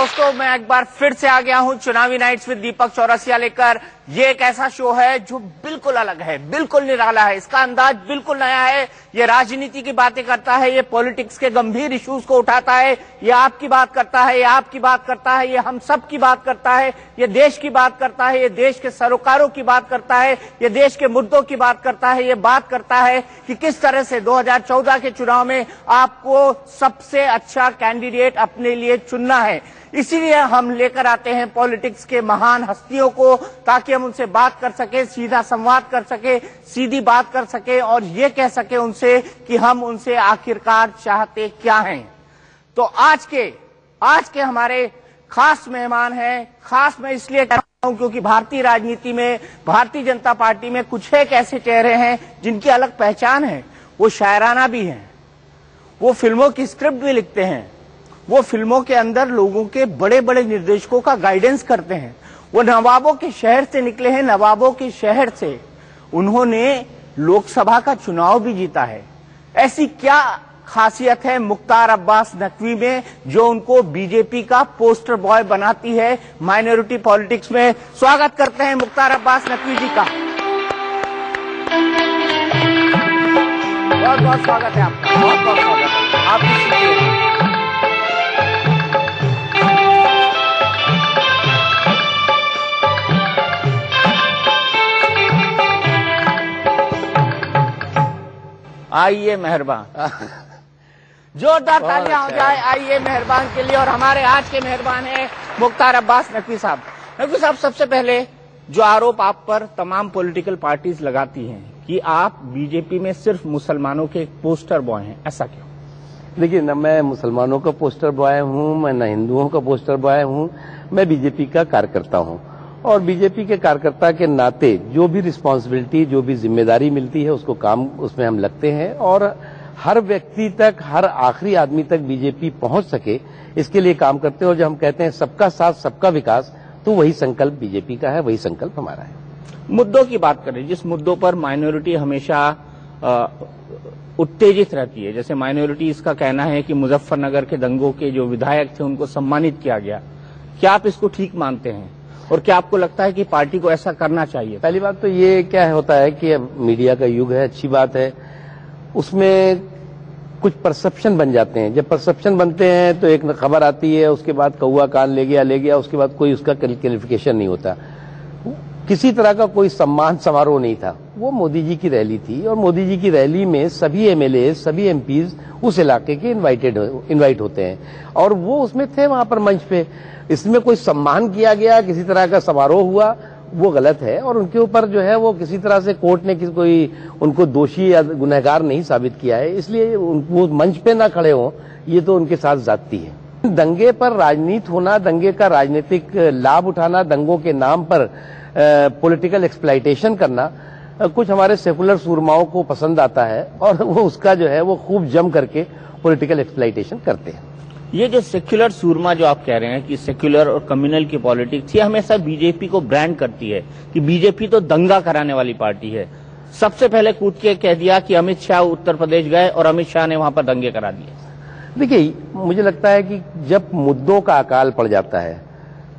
दोस्तों, मैं एक बार फिर से आ गया हूं चुनावी नाइट्स विद दीपक चौरसिया लेकर। ये एक ऐसा शो है जो बिल्कुल अलग है, बिल्कुल निराला है, इसका अंदाज बिल्कुल नया है। ये राजनीति की बातें करता है, ये पॉलिटिक्स के गंभीर इश्यूज को उठाता है, ये आपकी बात करता है, ये आपकी बात करता है, ये हम सब की बात करता है, ये देश की बात करता है, ये देश के सरोकारों की बात करता है, ये देश के मुद्दों की बात करता है, ये बात करता है कि किस तरह से 2014 के चुनाव में आपको सबसे अच्छा कैंडिडेट अपने लिए चुनना है। इसीलिए हम लेकर आते हैं पॉलिटिक्स के महान हस्तियों को, ताकि हम उनसे बात कर सके, सीधा संवाद कर सके, सीधी बात कर सके और ये कह सके उनसे कि हम उनसे आखिरकार चाहते क्या हैं। तो आज के हमारे खास मेहमान हैं। खास मैं इसलिए कह रहा हूं क्योंकि भारतीय राजनीति में, भारतीय जनता पार्टी में कुछ एक ऐसे चेहरे हैं जिनकी अलग पहचान है। वो शायराना भी हैं, वो फिल्मों की स्क्रिप्ट भी लिखते हैं, वो फिल्मों के अंदर लोगों के बड़े बड़े निर्देशकों का गाइडेंस करते हैं। वो नवाबों के शहर से निकले हैं, नवाबों के शहर से उन्होंने लोकसभा का चुनाव भी जीता है। ऐसी क्या खासियत है मुख्तार अब्बास नकवी में जो उनको बीजेपी का पोस्टर बॉय बनाती है माइनॉरिटी पॉलिटिक्स में? स्वागत करते हैं मुख्तार अब्बास नकवी जी का। बहुत बहुत स्वागत है आपका, बहुत बहुत स्वागत है आपकी। आइए मेहरबान, जोरदार तालियां हो जाए आइए मेहरबान के लिए। और हमारे आज के मेहरबान हैं मुख्तार अब्बास नकवी साहब। नकवी साहब, सबसे पहले जो आरोप आप पर तमाम पॉलिटिकल पार्टीज लगाती हैं कि आप बीजेपी में सिर्फ मुसलमानों के पोस्टर बॉय हैं, ऐसा क्यों? देखिए, न मैं मुसलमानों का पोस्टर बॉय हूँ, मैं न हिंदुओं का पोस्टर बॉय हूँ, मैं बीजेपी का कार्यकर्ता हूँ। और बीजेपी के कार्यकर्ता के नाते जो भी रिस्पांसिबिलिटी, जो भी जिम्मेदारी मिलती है उसको काम उसमें हम लगते हैं और हर व्यक्ति तक, हर आखिरी आदमी तक बीजेपी पहुंच सके इसके लिए काम करते हैं। और जब हम कहते हैं सबका साथ सबका विकास, तो वही संकल्प बीजेपी का है, वही संकल्प हमारा है। मुद्दों की बात करें, जिस मुद्दों पर माइनॉरिटी हमेशा उत्तेजित रहती है, जैसे माइनॉरिटीज का कहना है कि मुजफ्फरनगर के दंगों के जो विधायक थे उनको सम्मानित किया गया, क्या आप इसको ठीक मानते हैं और क्या आपको लगता है कि पार्टी को ऐसा करना चाहिए? पहली बात तो ये क्या होता है कि अब मीडिया का युग है, अच्छी बात है, उसमें कुछ परसेप्शन बन जाते हैं। जब परसेप्शन बनते हैं तो एक खबर आती है, उसके बाद कौआ कान ले गया, उसके बाद कोई उसका क्लैरिफिकेशन नहीं होता। किसी तरह का कोई सम्मान समारोह नहीं था, वो मोदी जी की रैली थी और मोदी जी की रैली में सभी एमएलए, सभी एमपीज उस इलाके के इनवाइट होते हैं और वो उसमें थे वहां पर मंच पे। इसमें कोई सम्मान किया गया, किसी तरह का समारोह हुआ, वो गलत है और उनके ऊपर जो है वो किसी तरह से कोर्ट ने कोई उनको दोषी या गुनहगार नहीं साबित किया है, इसलिए वो मंच पे ना खड़े हों, ये तो उनके साथ जाती है। दंगे पर राजनीति होना, दंगे का राजनीतिक लाभ उठाना, दंगों के नाम पर पॉलिटिकल एक्सप्लॉइटेशन करना कुछ हमारे सेकुलर सूरमाओं को पसंद आता है और वो उसका जो है वो खूब जम करके पॉलिटिकल एक्सप्लॉइटेशन करते हैं। ये जो सेक्युलर सूरमा जो आप कह रहे हैं कि सेक्युलर और कम्युनल की पॉलिटिक्स, ये हमेशा बीजेपी को ब्रांड करती है कि बीजेपी तो दंगा कराने वाली पार्टी है। सबसे पहले कूद के कह दिया कि अमित शाह उत्तर प्रदेश गए और अमित शाह ने वहां पर दंगे करा दिए। देखिए, मुझे लगता है कि जब मुद्दों का अकाल पड़ जाता है,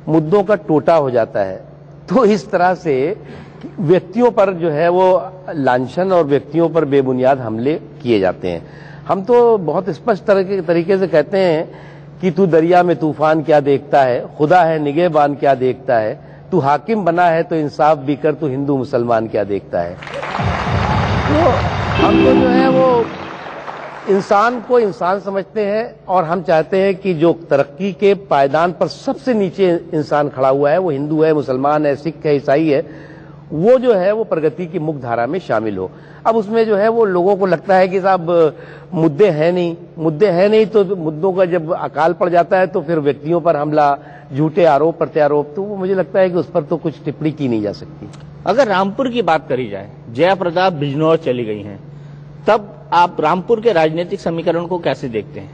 मुद्दों का टोटा हो जाता है, तो इस तरह से व्यक्तियों पर जो है वो लांछन और व्यक्तियों पर बेबुनियाद हमले किए जाते हैं। हम तो बहुत स्पष्ट तरीके से कहते हैं कि तू दरिया में तूफान क्या देखता है, खुदा है निगहबान क्या देखता है, तू हाकिम बना है तो इंसाफ भी कर, तू हिंदू मुसलमान क्या देखता है। तो हम तो जो है वो इंसान को इंसान समझते हैं और हम चाहते हैं कि जो तरक्की के पायदान पर सबसे नीचे इंसान खड़ा हुआ है, वो हिंदू है, मुसलमान है, सिख है, ईसाई है, वो जो है वो प्रगति की मुख्य धारा में शामिल हो। अब उसमें जो है वो लोगों को लगता है कि साहब मुद्दे हैं नहीं, तो मुद्दों का जब अकाल पड़ जाता है तो फिर व्यक्तियों पर हमला, झूठे आरोप प्रत्यारोप, तो वो मुझे लगता है कि उस पर तो कुछ टिप्पणी की नहीं जा सकती। अगर रामपुर की बात करी जाए, जया प्रदा बिजनौर चली गई हैं, तब आप रामपुर के राजनीतिक समीकरण को कैसे देखते हैं?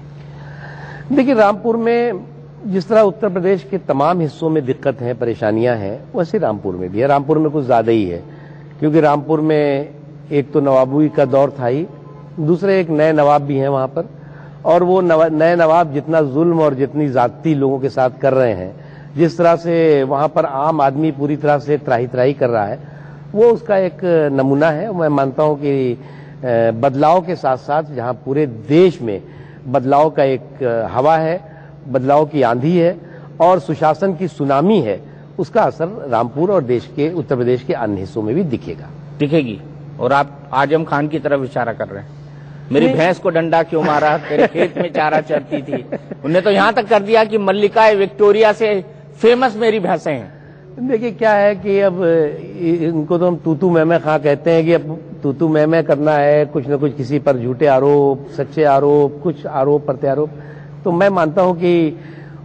देखिए, रामपुर में जिस तरह उत्तर प्रदेश के तमाम हिस्सों में दिक्कत है, परेशानियां हैं, वैसे रामपुर में भी है। रामपुर में कुछ ज्यादा ही है, क्योंकि रामपुर में एक तो नवाबी का दौर था ही, दूसरे एक नए नवाब भी हैं वहां पर और वो नए नवाब जितना जुल्म और जितनी जाती लोगों के साथ कर रहे हैं, जिस तरह से वहां पर आम आदमी पूरी तरह से त्राही त्राही कर रहा है, वो उसका एक नमूना है। मैं मानता हूं कि बदलाव के साथ साथ जहां पूरे देश में बदलाव का एक हवा है, बदलाव की आंधी है और सुशासन की सुनामी है, उसका असर रामपुर और देश के उत्तर प्रदेश के अन्य हिस्सों में भी दिखेगी। और आप आजम खान की तरफ इशारा कर रहे हैं, मेरी भैंस को डंडा क्यों मारा, तेरे खेत में चारा चरती थी। उन्हें तो यहां तक कर दिया कि मल्लिका विक्टोरिया से फेमस मेरी भैंसें हैं। देखिए क्या है कि अब इनको तो हम तूतू मैमे खां कहते हैं कि अब तूतू मैमे करना है, कुछ न कुछ किसी पर झूठे आरोप, सच्चे आरोप, कुछ आरोप प्रत्यारोप। तो मैं मानता हूं कि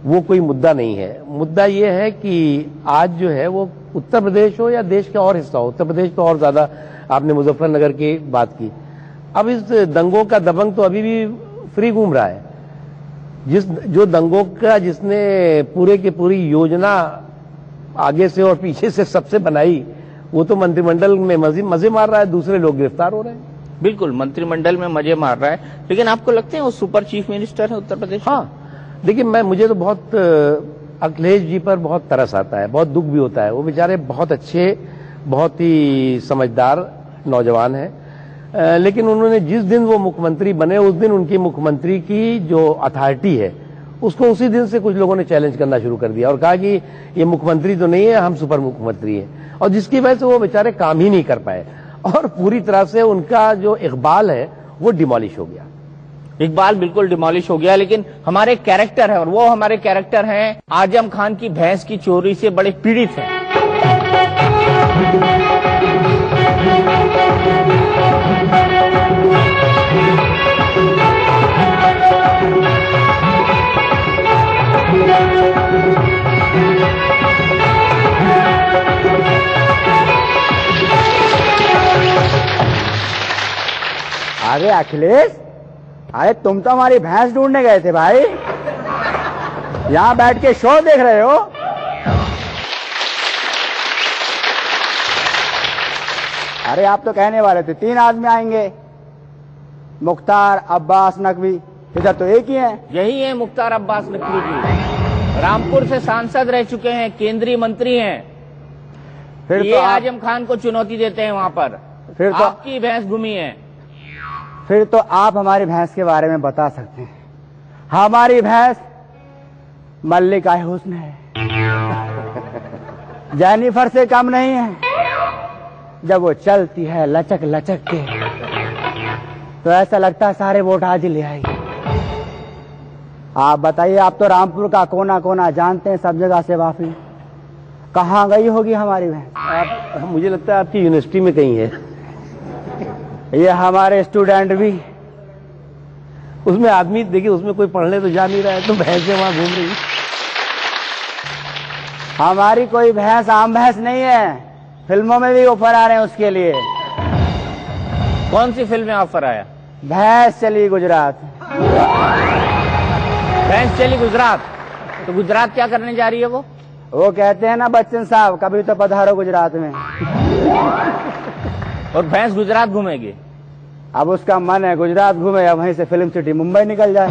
वो कोई मुद्दा नहीं है। मुद्दा ये है कि आज जो है वो उत्तर प्रदेश हो या देश का और हिस्सा हो, उत्तर प्रदेश तो और ज्यादा, आपने मुजफ्फरनगर की बात की, अब इस दंगों का दबंग तो अभी भी फ्री घूम रहा है। जो दंगों का जिसने पूरे की पूरी योजना आगे से और पीछे से सबसे बनाई, वो तो मंत्रिमंडल में मजे मार रहा है, दूसरे लोग गिरफ्तार हो रहे हैं। बिल्कुल, मंत्रिमंडल में मजे मार रहा है। लेकिन आपको लगते हैं वो सुपर चीफ मिनिस्टर है उत्तर प्रदेश? हाँ, देखिए मुझे तो बहुत अखिलेश जी पर बहुत तरस आता है, बहुत दुख भी होता है। वो बेचारे बहुत अच्छे, बहुत ही समझदार नौजवान हैं, लेकिन उन्होंने जिस दिन वो मुख्यमंत्री बने, उस दिन उनकी मुख्यमंत्री की जो अथॉरिटी है उसको उसी दिन से कुछ लोगों ने चैलेंज करना शुरू कर दिया और कहा कि ये मुख्यमंत्री तो नहीं है, हम सुपर मुख्यमंत्री हैं, और जिसकी वजह से वो बेचारे काम ही नहीं कर पाए और पूरी तरह से उनका जो इकबाल है वो डिमोलिश हो गया। इकबाल बिल्कुल डिमोलिश हो गया। लेकिन हमारे कैरेक्टर है, और वो हमारे कैरेक्टर हैं आजम खान की भैंस की चोरी से बड़े पीड़ित हैं। अरे अखिलेश, अरे तुम तो हमारी भैंस ढूंढने गए थे भाई, यहां बैठ के शो देख रहे हो। अरे आप तो कहने वाले थे 3 आदमी आएंगे, मुख्तार, अब्बास, नकवी, इधर तो एक ही है। यही है मुख्तार अब्बास नकवी जी, रामपुर से सांसद रह चुके हैं, केंद्रीय मंत्री हैं। फिर ये तो आजम खान को चुनौती देते हैं वहां पर। फिर तो आपकी भैंस घूमी है। फिर तो आप हमारी भैंस के बारे में बता सकते हैं। हमारी भैंस मल्लिका हुस्न है, जेनिफर से कम नहीं है। जब वो चलती है लचक लचक के, तो ऐसा लगता है सारे वोट आज ही ले आएगी। आप बताइए, आप तो रामपुर का कोना कोना जानते हैं, सब जगह से वाफी। कहाँ गई होगी हमारी भैंस? मुझे लगता है आपकी यूनिवर्सिटी में कहीं है। ये हमारे स्टूडेंट भी, उसमें आदमी देखिए, उसमें कोई पढ़ने तो जा नहीं रहा है, तो भैंसें वहां घूम रही। हमारी कोई भैंस आम भैंस नहीं है, फिल्मों में भी ऑफर आ रहे हैं उसके लिए। कौन सी फिल्म में ऑफर आया? भैंस चली गुजरात। भैंस चली गुजरात? तो गुजरात क्या करने जा रही है वो कहते हैं ना बच्चन साहब, कभी तो पधारो गुजरात में। और भैंस गुजरात घूमेगी? अब उसका मन है गुजरात घूमे या वहीं से फिल्म सिटी मुंबई निकल जाए।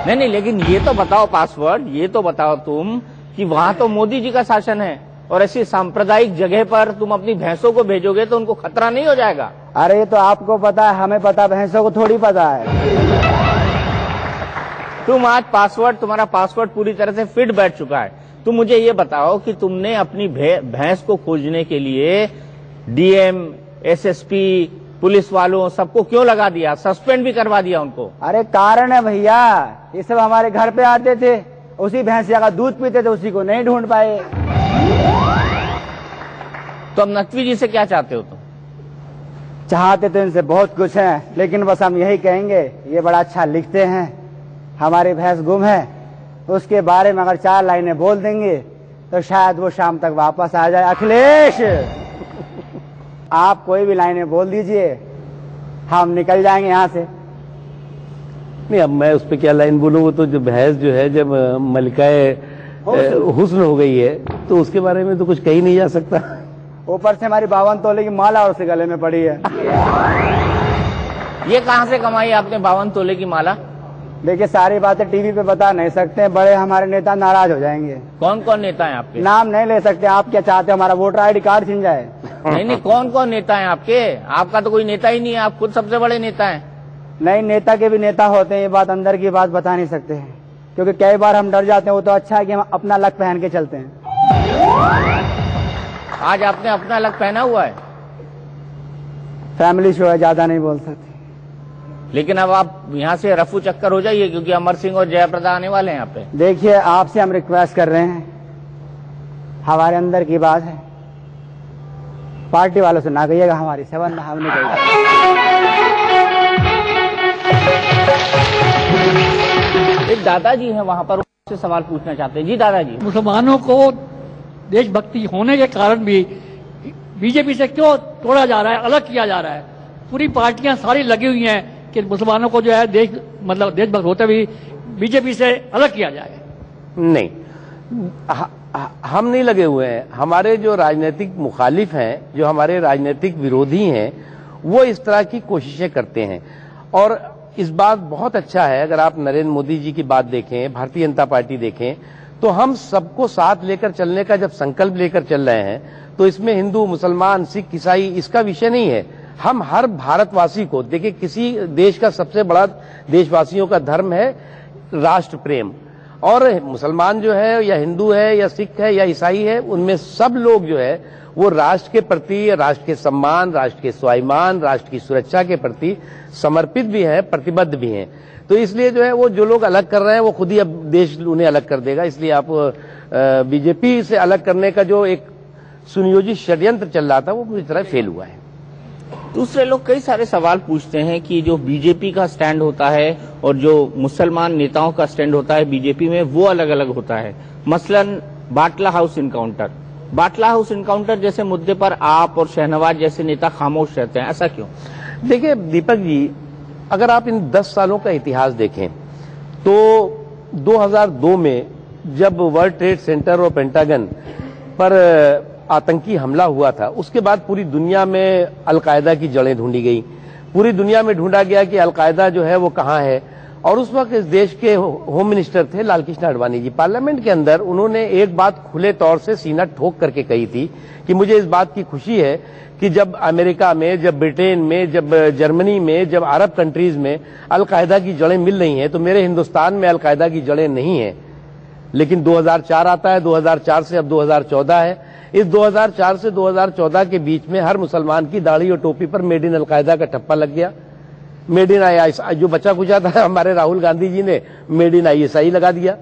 नहीं, लेकिन ये तो बताओ पासवर्ड, ये तो बताओ तुम कि वहां तो मोदी जी का शासन है, और ऐसी सांप्रदायिक जगह पर तुम अपनी भैंसों को भेजोगे तो उनको खतरा नहीं हो जाएगा? अरे ये तो आपको पता है, हमें पता, भैंसों को थोड़ी पता है। तुम आज पासवर्ड, तुम्हारा पासवर्ड पूरी तरह से फिट बैठ चुका है। तुम मुझे ये बताओ कि तुमने अपनी भैंस को खोजने के लिए डीएम, एसएसपी, पुलिस वालों सबको क्यों लगा दिया, सस्पेंड भी करवा दिया उनको? अरे कारण है भैया, ये सब हमारे घर पे आते थे, उसी भैंसिया का दूध पीते थे, उसी को नहीं ढूंढ पाए। तो अब नकवी जी से क्या चाहते हो तुम? चाहते तो इनसे बहुत कुछ है, लेकिन बस हम यही कहेंगे, ये बड़ा अच्छा लिखते हैं, हमारी भैंस गुम है, उसके बारे में अगर 4 लाइनें बोल देंगे तो शायद वो शाम तक वापस आ जाए। अखिलेश, आप कोई भी लाइनें बोल दीजिए, हम निकल जाएंगे यहाँ से। नहीं, अब मैं उस पर क्या लाइन बोलूँ? वो तो जो भैंस जो है, जब मलिकाए हुस्न हो गई है, तो उसके बारे में तो कुछ कही नहीं जा सकता। ऊपर से हमारी 52 तोले की माला और उसके गले में पड़ी है। ये कहाँ से कमाई आपने 52 तोले की माला? देखिए सारी बातें टीवी पे बता नहीं सकते, बड़े हमारे नेता नाराज हो जाएंगे। कौन कौन नेता हैं आपके? नाम नहीं ले सकते। आप क्या चाहते हो हमारा वोटर आईडी कार्ड छिन जाए? नहीं, कौन कौन नेता हैं आपके? आपका तो कोई नेता ही नहीं है, आप खुद सबसे बड़े नेता हैं। नहीं, नेता के भी नेता होते हैं, ये बात अंदर की बात बता नहीं सकते हैं, क्योंकि कई बार हम डर जाते हैं। वो तो अच्छा है कि हम अपना लक पहन के चलते हैं। आज आपने अपना लक पहना हुआ है। फैमिली शो है, ज्यादा नहीं बोल सकते। लेकिन अब आप यहाँ से रफू चक्कर हो जाइए, क्योंकि अमर सिंह और जयप्रदा आने वाले हैं यहाँ पे। देखिए आपसे हम रिक्वेस्ट कर रहे हैं, हमारे अंदर की बात है, पार्टी वालों से ना कहिएगा हमारी सेवन ना हमने कही। एक दादाजी हैं वहां पर, उससे सवाल पूछना चाहते हैं। जी दादाजी। मुसलमानों को देशभक्ति होने के कारण भी बीजेपी से क्यों तोड़ा जा रहा है, अलग किया जा रहा है? पूरी पार्टियां सारी लगी हुई हैं कि मुसलमानों को जो है देशभक्त होते भी बीजेपी से अलग किया जाए। नहीं, हम नहीं लगे हुए हैं। हमारे जो राजनीतिक मुखालिफ हैं, जो हमारे राजनीतिक विरोधी हैं, वो इस तरह की कोशिशें करते हैं। और इस बात बहुत अच्छा है, अगर आप नरेंद्र मोदी जी की बात देखें, भारतीय जनता पार्टी देखें, तो हम सबको साथ लेकर चलने का जब संकल्प लेकर चल रहे हैं, तो इसमें हिंदू, मुसलमान, सिख, ईसाई इसका विषय नहीं है। हम हर भारतवासी को, देखिए किसी देश का सबसे बड़ा देशवासियों का धर्म है राष्ट्र प्रेम, और मुसलमान जो है या हिंदू है या सिख है या ईसाई है, उनमें सब लोग जो है वो राष्ट्र के प्रति, राष्ट्र के सम्मान, राष्ट्र के स्वाभिमान, राष्ट्र की सुरक्षा के प्रति समर्पित भी है, प्रतिबद्ध भी हैं। तो इसलिए जो है वो जो लोग अलग कर रहे हैं वो खुद ही अब देश उन्हें अलग कर देगा। इसलिए आप बीजेपी से अलग करने का जो एक सुनियोजित षड्यंत्र चल रहा था वो पूरी तरह फेल हुआ है। दूसरे लोग कई सारे सवाल पूछते हैं कि जो बीजेपी का स्टैंड होता है और जो मुसलमान नेताओं का स्टैंड होता है बीजेपी में, वो अलग अलग होता है। मसलन बाटला हाउस इनकाउंटर जैसे मुद्दे पर आप और शहनवाज जैसे नेता खामोश रहते हैं, ऐसा क्यों? देखिए दीपक जी, अगर आप इन 10 सालों का इतिहास देखें तो 2002 में जब वर्ल्ड ट्रेड सेंटर और पेंटागन पर आतंकी हमला हुआ था, उसके बाद पूरी दुनिया में अलकायदा की जड़ें ढूंढी गई। पूरी दुनिया में ढूंढा गया कि अलकायदा जो है वो कहाँ है। और उस वक्त इस देश के होम मिनिस्टर थे लालकृष्ण आडवाणी जी। पार्लियामेंट के अंदर उन्होंने एक बात खुले तौर से सीना ठोक करके कही थी कि मुझे इस बात की खुशी है कि जब अमेरिका में, जब ब्रिटेन में, जब जर्मनी में, जब अरब कंट्रीज में अलकायदा की जड़ें मिल रही हैं, तो मेरे हिंदुस्तान में अलकायदा की जड़ें नहीं हैं। लेकिन 2004 आता है, 2004 से अब 2014 है। इस 2004 से 2014 के बीच में हर मुसलमान की दाढ़ी और टोपी पर मेड इन अलकायदा का ठप्पा लग गया। मेड इन आई, जो बचा कुचा था हमारे राहुल गांधी जी ने मेड इन ISI लगा दिया।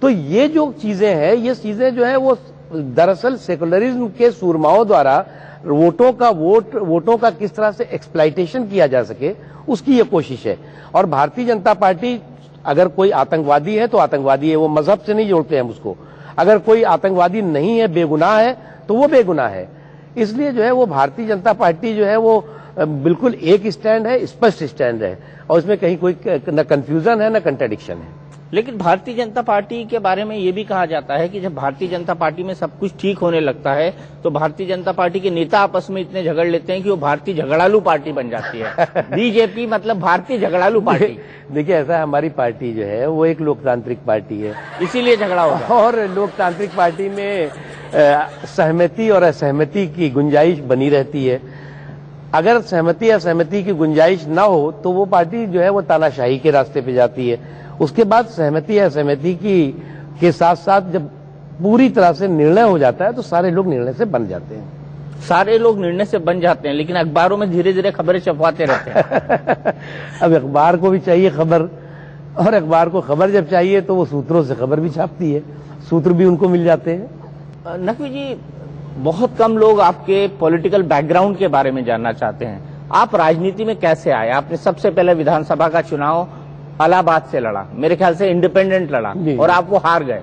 तो ये जो चीजें हैं, ये चीजें जो है वो दरअसल सेकुलरिज्म के सूरमाओं द्वारा वोटों का किस तरह से एक्सप्लॉइटेशन किया जा सके, उसकी ये कोशिश है। और भारतीय जनता पार्टी, अगर कोई आतंकवादी है तो आतंकवादी है, वो मजहब से नहीं जोड़ते हम उसको। अगर कोई आतंकवादी नहीं है, बेगुनाह है, तो वो बेगुनाह है। इसलिए जो है वो भारतीय जनता पार्टी जो है वो बिल्कुल एक स्टैंड है, स्पष्ट स्टैंड है, और इसमें कहीं कोई न कंफ्यूजन है न कंट्राडिक्शन है। लेकिन भारतीय जनता पार्टी के बारे में ये भी कहा जाता है कि जब भारतीय जनता पार्टी में सब कुछ ठीक होने लगता है तो भारतीय जनता पार्टी के नेता आपस में इतने झगड़ लेते हैं कि वो भारतीय झगड़ालू पार्टी बन जाती है। बीजेपी मतलब भारतीय झगड़ालू पार्टी। देखिए ऐसा, हमारी पार्टी जो है वो एक लोकतांत्रिक पार्टी है, इसीलिए झगड़ा होता है। और लोकतांत्रिक पार्टी में सहमति और असहमति की गुंजाइश बनी रहती है। अगर सहमति असहमति की गुंजाइश ना हो तो वो पार्टी जो है वो तानाशाही के रास्ते पे जाती है। उसके बाद सहमति असहमति के साथ साथ जब पूरी तरह से निर्णय हो जाता है तो सारे लोग निर्णय से बन जाते हैं। सारे लोग निर्णय से बन जाते हैं, लेकिन अखबारों में धीरे धीरे खबरें छपवाते रहते हैं। अब अखबार को भी चाहिए खबर, और अखबार को खबर जब चाहिए तो वो सूत्रों से खबर भी छापती है, सूत्र भी उनको मिल जाते हैं। नकवी जी, बहुत कम लोग आपके पॉलिटिकल बैकग्राउंड के बारे में जानना चाहते हैं। आप राजनीति में कैसे आए? आपने सबसे पहले विधानसभा का चुनाव इलाहाबाद से लड़ा, मेरे ख्याल से इंडिपेंडेंट लड़ा, और आप वो हार गए।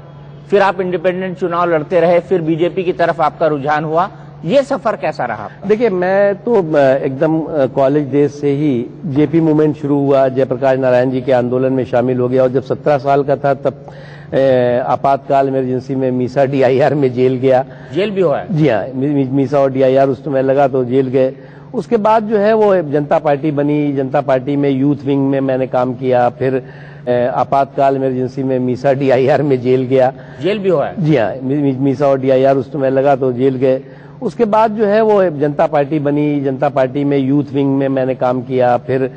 फिर आप इंडिपेंडेंट चुनाव लड़ते रहे, फिर बीजेपी की तरफ आपका रुझान हुआ। ये सफर कैसा रहा? देखिए, मैं तो एकदम कॉलेज डेज से ही जेपी मूवमेंट शुरू हुआ, जयप्रकाश नारायण जी के आंदोलन में शामिल हो गया, और जब 17 साल का था तब आपातकाल इमरजेंसी में मीसा DIR में जेल गया। जेल भी हुआ है? जी हाँ, मीसा और DIR उस समय लगा तो जेल गए। उसके बाद जो है वो जनता पार्टी बनी, जनता पार्टी में यूथ विंग में मैंने काम किया, फिर आपातकाल इमरजेंसी में मीसा DIR में जेल गया। जेल भी हुआ है? जी हाँ, मीसा और DIR उस समय लगा तो जेल गए। उसके बाद जो है वो जनता पार्टी बनी, जनता पार्टी में यूथ विंग में मैंने काम किया, फिर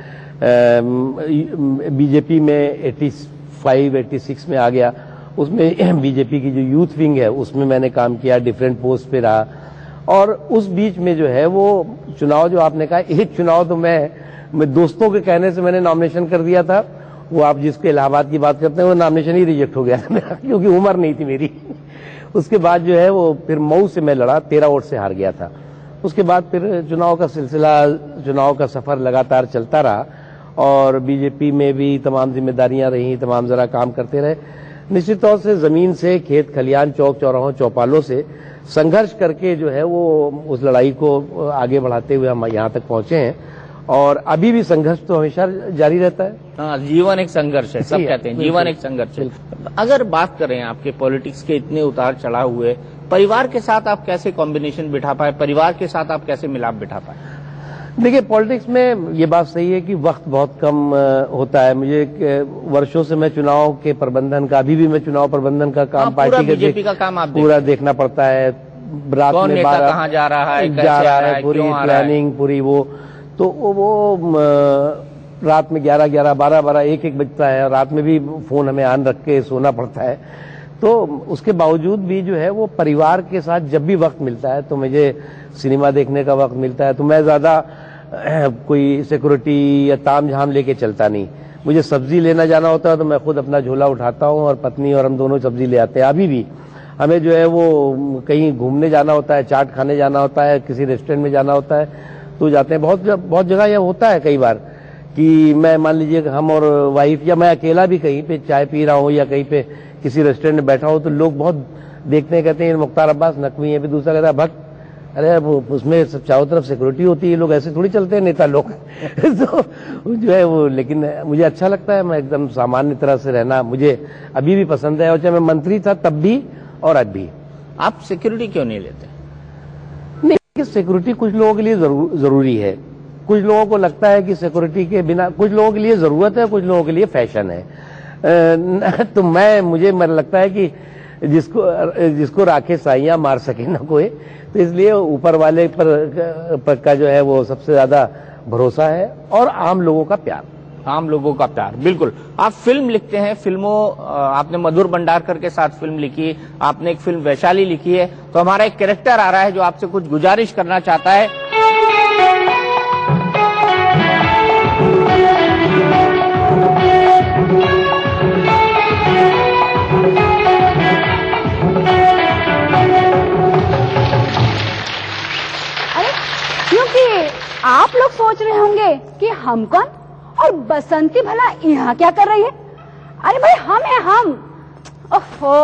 बीजेपी में 85-86 में आ गया, उसमें बीजेपी की जो यूथ विंग है उसमें मैंने काम किया, डिफरेंट पोस्ट पे रहा। और उस बीच में जो है वो चुनाव जो आपने कहा, एक चुनाव तो मैं दोस्तों के कहने से मैंने नॉमिनेशन कर दिया था, वो आप जिसके इलाहाबाद की बात करते हैं वो नॉमिनेशन ही रिजेक्ट हो गया था मेरा, क्योंकि उम्र नहीं थी मेरी। उसके बाद जो है वो फिर मऊ से मैं लड़ा, 13 वोट से हार गया था। उसके बाद फिर चुनाव का सिलसिला, चुनाव का सफर लगातार चलता रहा और बीजेपी में भी तमाम जिम्मेदारियां रही, तमाम जरा काम करते रहे। निश्चित तौर से जमीन से, खेत खलियान, चौक चौराहों, चौपालों से संघर्ष करके जो है वो उस लड़ाई को आगे बढ़ाते हुए हम यहाँ तक पहुंचे हैं और अभी भी संघर्ष तो हमेशा जारी रहता है। हाँ, जीवन एक संघर्ष है, सब कहते हैं जीवन एक संघर्ष है। अगर बात करें आपके पॉलिटिक्स के इतने उतार चढ़ाव हुए, परिवार के साथ आप कैसे कॉम्बिनेशन बिठा पाए, परिवार के साथ आप कैसे मिलाप बिठा पाए? देखिए, पॉलिटिक्स में ये बात सही है कि वक्त बहुत कम होता है। मुझे वर्षों से मैं चुनाव के प्रबंधन का, अभी भी मैं चुनाव प्रबंधन का काम, पार्टी बीजेपी का काम आप पूरा देखना पड़ता है। रात में 12 कहाँ जा रहा है, पूरी प्लानिंग, पूरी वो तो वो रात में 11-11, 12-12, 1-1 बजता है। रात में भी फोन हमें ऑन रख के सोना पड़ता है। तो उसके बावजूद भी जो है वो परिवार के साथ जब भी वक्त मिलता है, तो मुझे सिनेमा देखने का वक्त मिलता है, तो मैं ज्यादा कोई सिक्योरिटी या ताम झाम लेके चलता नहीं। मुझे सब्जी लेना जाना होता है तो मैं खुद अपना झोला उठाता हूँ और पत्नी और हम दोनों सब्जी ले आते हैं। अभी भी हमें जो है वो कहीं घूमने जाना होता है, चाट खाने जाना होता है, किसी रेस्टोरेंट में जाना होता है तो जाते हैं। बहुत जगह यह होता है कई बार कि मैं, मान लीजिए हम और वाइफ या मैं अकेला भी कहीं पे चाय पी रहा हूँ या कहीं पे किसी रेस्टोरेंट में बैठा हूँ तो लोग बहुत देखते हैं, कहते हैं मुख्तार अब्बास नकवी है। फिर दूसरा कहता है भक्त, अरे वो उसमें सब चारों तरफ सिक्योरिटी होती है, लोग ऐसे थोड़ी चलते हैं नेता लोग। तो जो है वो, लेकिन मुझे अच्छा लगता है, मैं एकदम सामान्य तरह से रहना मुझे अभी भी पसंद है। और चाहे मैं मंत्री था तब भी और आज भी। आप सिक्योरिटी क्यों नहीं लेते? नहीं, सिक्योरिटी कुछ लोगों के लिए जरूरी है। कुछ लोगों को लगता है कि सिक्योरिटी के बिना, कुछ लोगों के लिए जरूरत है, कुछ लोगों के लिए फैशन है। तो मुझे लगता है कि जिसको राखे साइयां मार सके ना कोई, तो इसलिए ऊपर वाले पर का जो है वो सबसे ज्यादा भरोसा है और आम लोगों का प्यार। आम लोगों का प्यार, बिल्कुल। आप फिल्म लिखते हैं, आपने मधुर भंडारकर के साथ फिल्म लिखी, आपने एक फिल्म वैशाली लिखी है, तो हमारा एक कैरेक्टर आ रहा है जो आपसे कुछ गुजारिश करना चाहता है। आप लोग सोच रहे होंगे कि हम कौन और बसंती भला यहाँ क्या कर रही है? अरे भाई हम हैं हम। ओहो,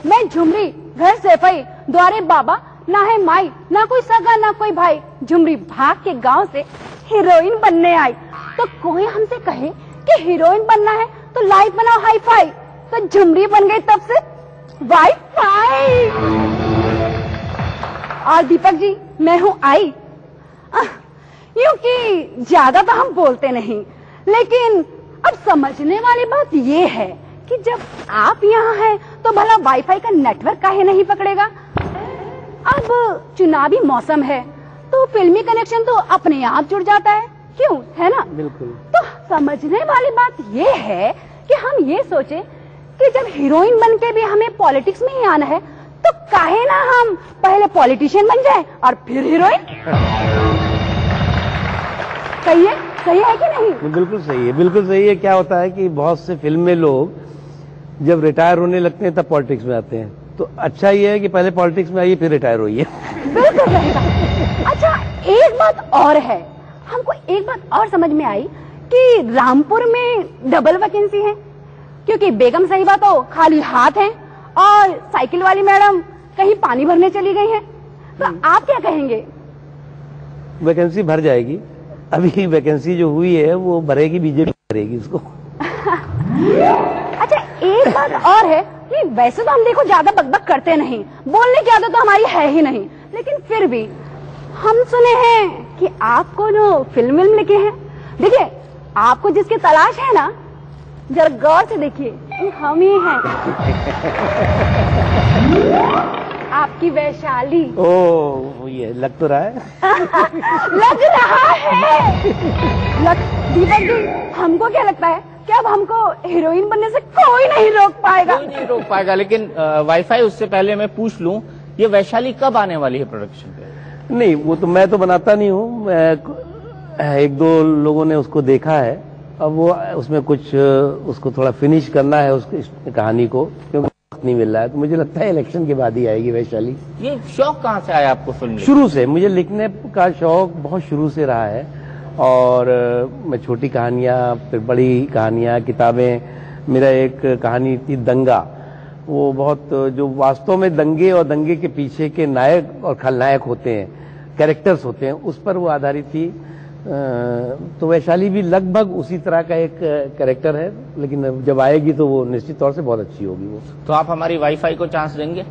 मैं झुमरी, घर से पई, द्वारे बाबा, ना है माई, ना कोई सगा, ना कोई भाई। झुमरी भाग के गांव से हीरोइन बनने आई। तो कोई हमसे कहे कि हीरोइन बनना है तो लाइफ बनाओ हाई फाई, तो झुमरी बन गई तब से वाई फाई। और दीपक जी, मैं हूँ आई। क्योंकि ज्यादा तो हम बोलते नहीं, लेकिन अब समझने वाली बात ये है कि जब आप यहाँ हैं तो भला वाईफाई का नेटवर्क काहे नहीं पकड़ेगा? अब चुनावी मौसम है तो फिल्मी कनेक्शन तो अपने आप जुड़ जाता है, क्यों, है ना? बिल्कुल। तो समझने वाली बात ये है कि हम ये सोचे कि जब हीरोइन बन के भी हमें पॉलिटिक्स में ही आना है तो काहे ना हम पहले पॉलिटिशियन बन जाए और फिर हीरोइन। सही है कि नहीं? बिल्कुल सही है, बिल्कुल सही है। क्या होता है कि बहुत से फिल्म में लोग जब रिटायर होने लगते हैं तब पॉलिटिक्स में आते हैं, तो अच्छा ये है कि पहले पॉलिटिक्स में आइए फिर रिटायर होइए। बिल्कुल सही बात। अच्छा, एक बात और है, हमको एक बात और समझ में आई कि रामपुर में डबल वैकेंसी है, क्योंकि बेगम साहिबा तो खाली हाथ हैं और साइकिल वाली मैडम कहीं पानी भरने चली गई हैं। तो आप क्या कहेंगे? वैकेंसी भर जाएगी। अभी वैकेंसी जो हुई है वो भरेगी, बीजेपी भरेगी उसको। अच्छा, एक बात और है कि वैसे तो हम देखो ज्यादा बकबक करते नहीं, बोलने की आदत तो हमारी है ही नहीं, लेकिन फिर भी हम सुने हैं कि आपको जो फिल्म लिखे हैं, देखिए आपको जिसकी तलाश है ना जरा गौर से देखिए, ये हम ही हैं। आपकी वैशाली। ओ, ये लग तो रहा है। लग रहा है। दीपक जी, हमको क्या लगता है कि अब हमको हीरोइन बनने से कोई नहीं रोक पाएगा। कोई नहीं रोक पाएगा, लेकिन वाईफाई उससे पहले मैं पूछ लूं, ये वैशाली कब आने वाली है प्रोडक्शन पे? नहीं, वो तो मैं तो बनाता नहीं हूँ, एक दो लोगों ने उसको देखा है। अब वो उसमें कुछ उसको थोड़ा फिनिश करना है उस कहानी को, क्योंकि वक्त नहीं मिल रहा है। तो मुझे लगता है इलेक्शन के बाद ही आएगी वैशाली। ये शौक कहाँ से आया आपको फिल्म? शुरू से मुझे लिखने का शौक बहुत शुरू से रहा है, और मैं छोटी कहानियाँ, फिर बड़ी कहानियाँ, किताबें। मेरा एक कहानी थी दंगा, वो बहुत, जो वास्तव में दंगे और दंगे के पीछे के नायक और खलनायक होते हैं, कैरेक्टर्स होते हैं, उस पर वो आधारित थी। तो वैशाली भी लगभग उसी तरह का एक कैरेक्टर है, लेकिन जब आएगी तो वो निश्चित तौर से बहुत अच्छी होगी वो। तो आप हमारी वाईफाई को चांस देंगे?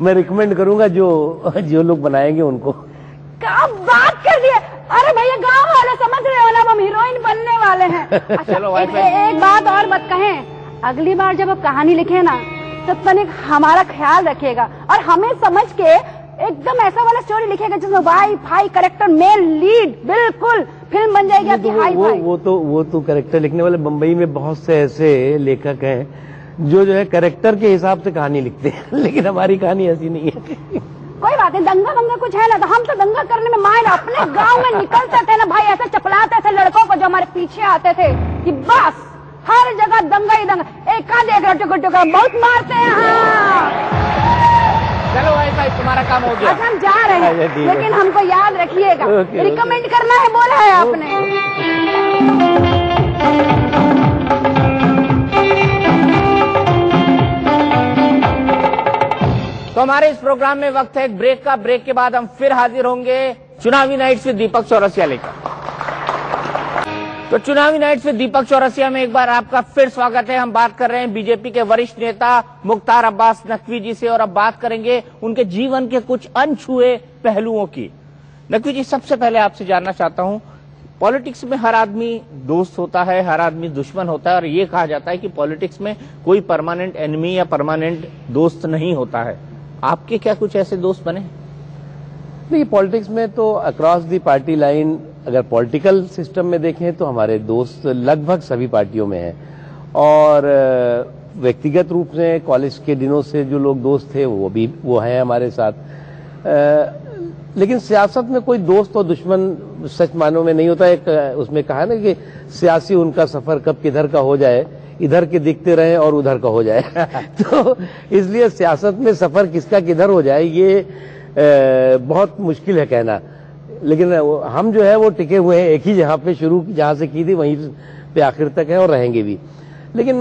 मैं रिकमेंड करूंगा जो लोग बनाएंगे उनको। क्या बात कर दी है। अरे भैया, गांव वाले समझ रहे हो ना, हम हीरोइन बनने वाले हैं। अच्छा, चलो वाईफाई। एक बात और मत कहें, अगली बार जब आप कहानी लिखे ना, तब तक हमारा ख्याल रखिएगा और हमें समझ के एकदम ऐसा वाला स्टोरी लिखेगा जिसमें wifi character, male lead, बिल्कुल फिल्म बन जाएगी आपकी हाई फाई। वो तो कैरेक्टर लिखने वाले बम्बई में बहुत से ऐसे लेखक हैं जो है कैरेक्टर के हिसाब से कहानी लिखते हैं, लेकिन हमारी कहानी ऐसी नहीं है। कोई बात नहीं, दंगा वंगा कुछ है ना, तो हम तो दंगा करने में माहिर, अपने गांव में निकलते थे ना भाई, ऐसे चपलाते थे लड़कों को जो हमारे पीछे आते थे कि बस हर जगह दंगा ही दंगा। एक का देख रहे टुकड़ टुकड़ बहुत मारते हैं। हाँ, चलो वाईफाई, तुम्हारा काम हो गया। अच्छा, हम जा रहे हैं, लेकिन हमको याद रखिएगा, रिकमेंड करना है, बोला है आपने। तो हमारे इस प्रोग्राम में वक्त है एक ब्रेक का। ब्रेक के बाद हम फिर हाजिर होंगे चुनावी नाइट्स विद दीपक चौरसिया लेकर। तो चुनावी नाइट्स विद दीपक चौरसिया में एक बार आपका फिर स्वागत है। हम बात कर रहे हैं बीजेपी के वरिष्ठ नेता मुख्तार अब्बास नकवी जी से, और अब बात करेंगे उनके जीवन के कुछ अनछुए पहलुओं की। नकवी जी, सबसे पहले आपसे जानना चाहता हूं, पॉलिटिक्स में हर आदमी दोस्त होता है, हर आदमी दुश्मन होता है, और ये कहा जाता है कि पॉलिटिक्स में कोई परमानेंट एनिमी या परमानेंट दोस्त नहीं होता है। आपके क्या कुछ ऐसे दोस्त बने? नहीं, पॉलिटिक्स में तो अक्रॉस दी पार्टी लाइन, अगर पॉलिटिकल सिस्टम में देखें तो हमारे दोस्त लगभग सभी पार्टियों में हैं, और व्यक्तिगत रूप से कॉलेज के दिनों से जो लोग दोस्त थे वो हैं हमारे साथ। लेकिन सियासत में कोई दोस्त और दुश्मन सच मानों में नहीं होता। एक उसमें कहा है ना कि सियासी उनका सफर कब किधर का हो जाए, इधर के दिखते रहे और उधर का हो जाए। तो इसलिए सियासत में सफर किसका किधर हो जाए ये बहुत मुश्किल है कहना। लेकिन हम जो है वो टिके हुए हैं एक ही जहाँ पे, शुरू जहाँ से की थी वहीं पे आखिर तक है और रहेंगे भी। लेकिन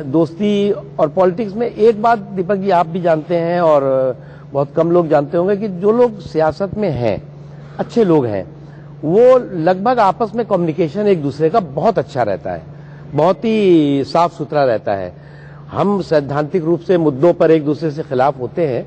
दोस्ती और पॉलिटिक्स में एक बात दीपक जी आप भी जानते हैं और बहुत कम लोग जानते होंगे कि जो लोग सियासत में हैं, अच्छे लोग हैं, वो लगभग आपस में कम्युनिकेशन एक दूसरे का बहुत अच्छा रहता है, बहुत ही साफ सुथरा रहता है। हम सैद्धांतिक रूप से मुद्दों पर एक दूसरे से खिलाफ होते हैं,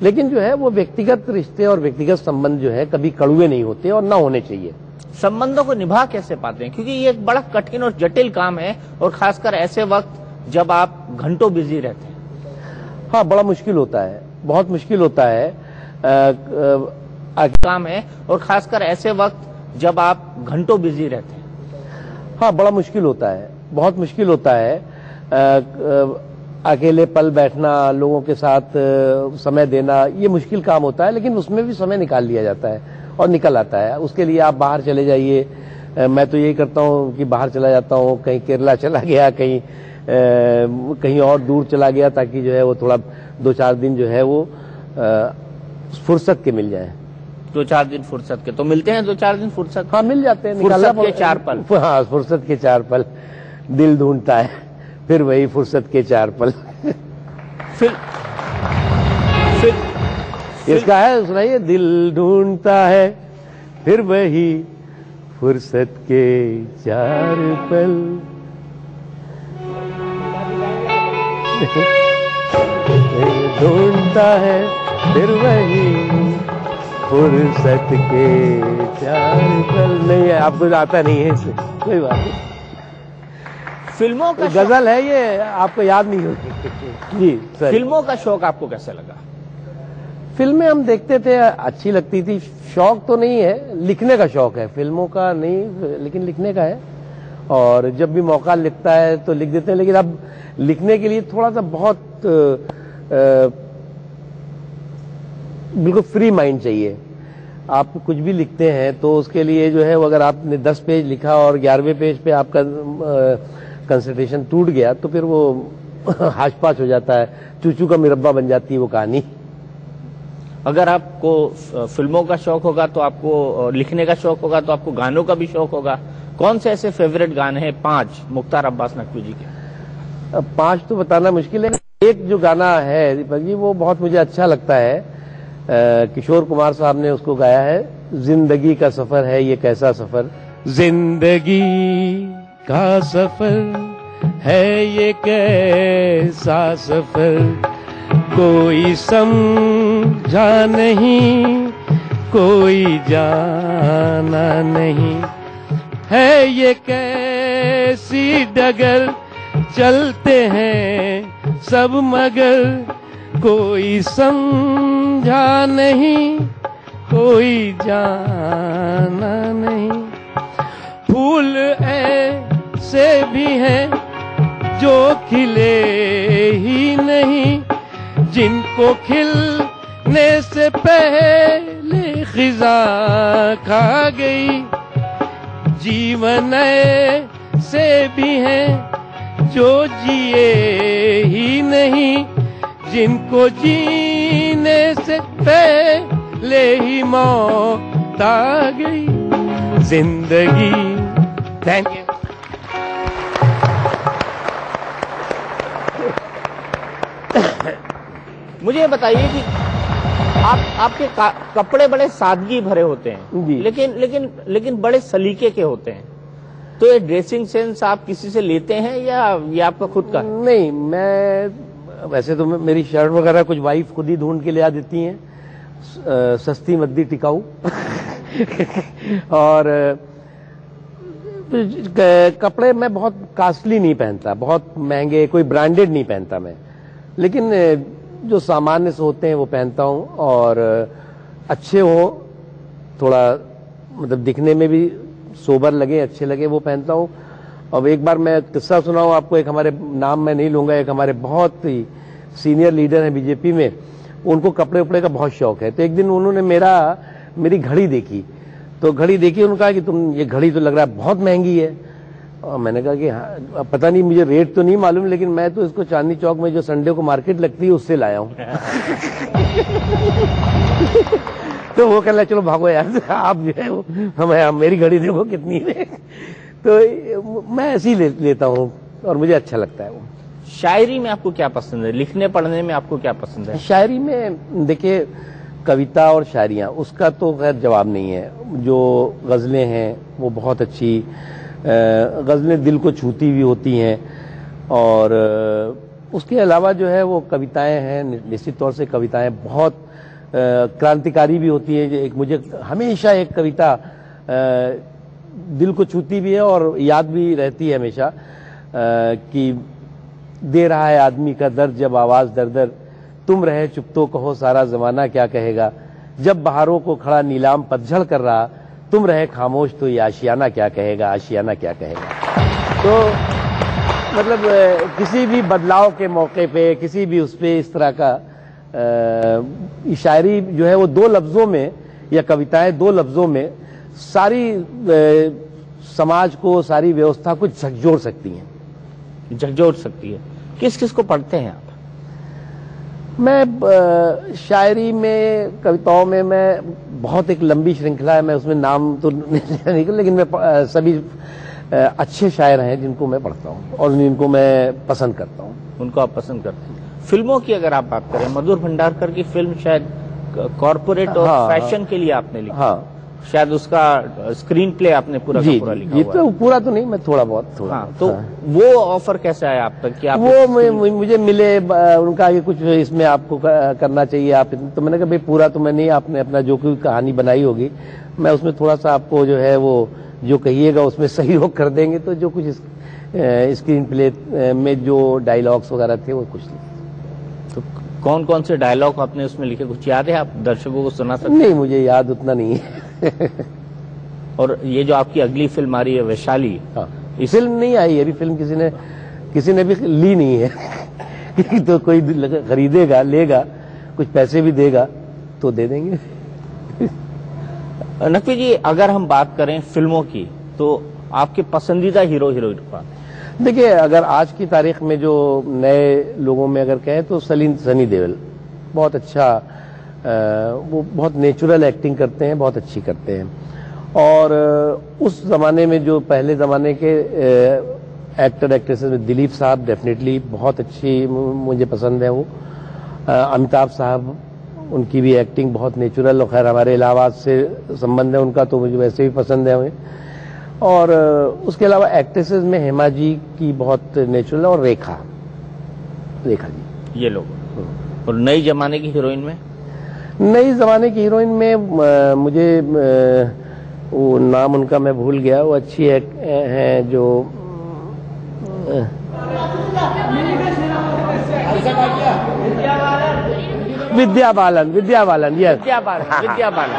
लेकिन जो है वो व्यक्तिगत रिश्ते और व्यक्तिगत संबंध जो है कभी कड़ुए नहीं होते और ना होने चाहिए। संबंधों को निभा कैसे पाते हैं? क्योंकि ये एक बड़ा कठिन और जटिल काम है, और खासकर ऐसे वक्त जब आप घंटों बिजी रहते हैं। हाँ, बड़ा मुश्किल होता है, बहुत मुश्किल होता है। काम है, और खासकर ऐसे वक्त जब आप घंटों बिजी रहते हैं। हाँ, बड़ा मुश्किल होता है, बहुत मुश्किल होता है। अकेले पल बैठना, लोगों के साथ समय देना, ये मुश्किल काम होता है, लेकिन उसमें भी समय निकाल लिया जाता है और निकल आता है। उसके लिए आप बाहर चले जाइए। मैं तो यही करता हूँ कि बाहर चला जाता हूँ, कहीं केरला चला गया, कहीं और दूर चला गया, ताकि जो है वो थोड़ा 2-4 दिन जो है वो फुर्सत के मिल जाए। 2-4 दिन फुर्सत के तो मिलते हैं? 2-4 दिन फुर्सत? हाँ, मिल जाते हैं। फुर्सत के 4 पल। हाँ, फुर्सत के 4 पल दिल ढूंढता है, फिर वही फुर्सत के 4 पल। फिर इसका है, सुनाइए। दिल ढूंढता है, फिर वही फुर्सत के 4 पल। ढूंढता है, फिर वही फुर्सत के 4 पल। नहीं है, आपको आता नहीं है इससे, कोई बात नहीं। फिल्मों का गजल है ये, आपको याद नहीं होगी जी सर। फिल्मों का शौक आपको कैसे लगा? फिल्में हम देखते थे, अच्छी लगती थी। शौक तो नहीं है, लिखने का शौक है, फिल्मों का नहीं, लेकिन लिखने का है। और जब भी मौका लिखता है तो लिख देते हैं, लेकिन अब लिखने के लिए थोड़ा सा बहुत बिल्कुल फ्री माइंड चाहिए। आप कुछ भी लिखते हैं तो उसके लिए जो है वो अगर आपने 10 पेज लिखा और 11वें पेज पे आपका कंसंट्रेशन टूट गया तो फिर वो हाश-पाश हो जाता है, चूचू का मुरब्बा बन जाती है वो कहानी। अगर आपको फिल्मों का शौक होगा तो आपको लिखने का शौक होगा तो आपको गानों का भी शौक होगा। कौन से ऐसे फेवरेट गाने हैं 5 मुख्तार अब्बास नकवी जी के? अब 5 तो बताना मुश्किल है। एक जो गाना है दीपक जी वो बहुत मुझे अच्छा लगता है, किशोर कुमार साहब ने उसको गाया है, जिंदगी का सफर है ये कैसा सफर। जिंदगी का सफर है ये कैसा सफर, कोई समझा नहीं कोई जाना नहीं, है ये कैसी डगर चलते हैं सब मगर, कोई समझा नहीं कोई जाना नहीं। फूल ऐसे भी हैं जो खिले ही नहीं, जिनको खिलने से पहले खिजा खा गई। जीवन ऐसे भी हैं जो जिए ही नहीं, जिनको जीने से पहले ही मौत आ गई। जिंदगी। Thank you. मुझे ये बताइए कि आपके कपड़े बड़े सादगी भरे होते हैं जी। लेकिन बड़े सलीके के होते हैं, तो ये ड्रेसिंग सेंस आप किसी से लेते हैं या ये आपका खुद का? नहीं, मैं वैसे तो मेरी शर्ट वगैरह कुछ वाइफ खुद ही ढूंढ के ले आ देती हैं, सस्ती मद्दी टिकाऊ और कपड़े मैं बहुत कास्टली नहीं पहनता, बहुत महंगे कोई ब्रांडेड नहीं पहनता मैं, लेकिन जो सामान्य से होते हैं वो पहनता हूं और अच्छे हो, थोड़ा मतलब दिखने में भी सोबर लगे, अच्छे लगे वो पहनता हूं। अब एक बार मैं किस्सा सुनाऊं आपको, एक हमारे, नाम मैं नहीं लूंगा, एक हमारे बहुत ही सीनियर लीडर हैं बीजेपी में, उनको कपड़े उपड़े का बहुत शौक है। तो एक दिन उन्होंने मेरी घड़ी देखी, तो घड़ी देखी, उन्होंने कहा कि तुम ये घड़ी तो लग रहा है बहुत महंगी है। और मैंने कहा कि हाँ, पता नहीं, मुझे रेट तो नहीं मालूम, लेकिन मैं तो इसको चांदनी चौक में जो संडे को मार्केट लगती है उससे लाया हूं। तो वो कहना चलो भागो यार, आप जो है वो हम मेरी घड़ी देखो कितनी है। तो मैं ऐसे ही लेता हूँ और मुझे अच्छा लगता है वो। शायरी में आपको क्या पसंद है? लिखने पढ़ने में आपको क्या पसंद है? शायरी में देखिए, कविता और शायरियाँ उसका तो खैर जवाब नहीं है। जो गज़लें हैं वो बहुत अच्छी गज़लें दिल को छूती हुई होती हैं, और उसके अलावा जो है वो कविताएं हैं, निश्चित तौर से कविताएं बहुत क्रांतिकारी भी होती हैं। एक मुझे हमेशा एक कविता दिल को छूती भी है और याद भी रहती है हमेशा, कि दे रहा है आदमी का दर्द जब आवाज दर दर, तुम रहे चुप तो कहो सारा जमाना क्या कहेगा, जब बहारों को खड़ा नीलाम पतझड़ कर रहा, तुम रहे खामोश तो ये आशियाना क्या कहेगा, आशियाना क्या कहेगा। तो मतलब किसी भी बदलाव के मौके पे, किसी भी उस पे इस तरह का शायरी जो है वो 2 लफ्जों में, या कविताएं 2 लफ्जों में सारी समाज को, सारी व्यवस्था को झकझोर सकती हैं, झकझोर सकती है। किस किस को पढ़ते हैं आप? मैं शायरी में, कविताओं में, मैं बहुत एक लंबी श्रृंखला है, मैं उसमें नाम तो नहीं, लेकिन मैं सभी अच्छे शायर हैं जिनको मैं पढ़ता हूँ और जिनको मैं पसंद करता हूँ। उनको आप पसंद करते हैं। फिल्मों की अगर आप बात करें, मधुर भंडारकर की फिल्म शायद कॉर्पोरेट और फैशन के लिए आपने लिखी। हाँ, शायद उसका स्क्रीन प्ले आपने पूरा का पूरा लिखा हुआ है। तो पूरा तो नहीं, मैं थोड़ा बहुत तो वो ऑफर कैसे आया आप तक कि आप वो मुझे मिले, उनका कि कुछ इसमें आपको करना चाहिए आप, तो मैंने कहा भाई पूरा तो मैं नहीं, आपने अपना जो कोई कहानी बनाई होगी मैं उसमें थोड़ा सा आपको जो है वो जो कहिएगा उसमें सहयोग कर देंगे, तो जो कुछ स्क्रीन प्ले में जो डायलॉग्स वगैरह थे वो कुछ नहीं। तो कौन कौन से डायलॉग आपने उसमें लिखे, कुछ याद है? आप दर्शकों को सुना सकते? नहीं, मुझे याद उतना नहीं है। और ये जो आपकी अगली फिल्म आ रही है वैशाली, हाँ, फिल्म नहीं आई अभी, फिल्म किसी ने भी ली नहीं है। तो कोई खरीदेगा, लेगा, कुछ पैसे भी देगा तो दे देंगे। नकवी जी, अगर हम बात करें फिल्मों की तो आपके पसंदीदा हीरो हीरोइन कौन? देखिए, अगर आज की तारीख में जो नए लोगों में अगर कहें तो सनी देओल बहुत अच्छा, वो बहुत नेचुरल एक्टिंग करते हैं, बहुत अच्छी करते हैं। और उस जमाने में जो पहले जमाने के एक्टर एक्ट्रेसेस में दिलीप साहब डेफिनेटली बहुत अच्छी मुझे पसंद है। वो अमिताभ साहब, उनकी भी एक्टिंग बहुत नेचुरल, और खैर हमारे इलाहाबाद से संबंध है उनका तो मुझे वैसे भी पसंद है हमें। और उसके अलावा एक्ट्रेसेस में हेमा जी की बहुत नेचुरल, और रेखा जी, ये लोग। और नई जमाने की हीरोइन में? नई जमाने की हीरोइन में मुझे वो नाम उनका मैं भूल गया, वो अच्छी है जो विद्या बालन, यस, विद्या बालन।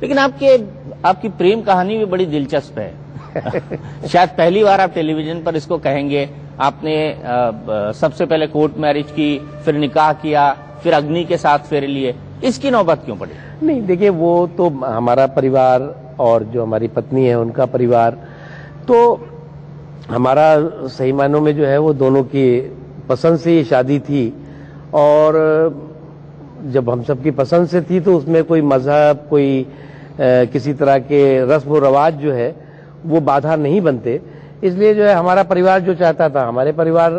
लेकिन आपकी प्रेम कहानी भी बड़ी दिलचस्प है। शायद पहली बार आप टेलीविजन पर इसको कहेंगे। आपने सबसे पहले कोर्ट मैरिज की, फिर निकाह किया, फिर अग्नि के साथ फेरे लिए। इसकी नौबत क्यों पड़ी? नहीं, देखिए, वो तो हमारा परिवार और जो हमारी पत्नी है उनका परिवार, तो हमारा सही मायनों में जो है वो दोनों की पसंद से ये शादी थी। और जब हम सबकी पसंद से थी तो उसमें कोई मजहब, कोई किसी तरह के रस्म और रवाज जो है वो बाधा नहीं बनते। इसलिए जो है हमारा परिवार जो चाहता था हमारे परिवार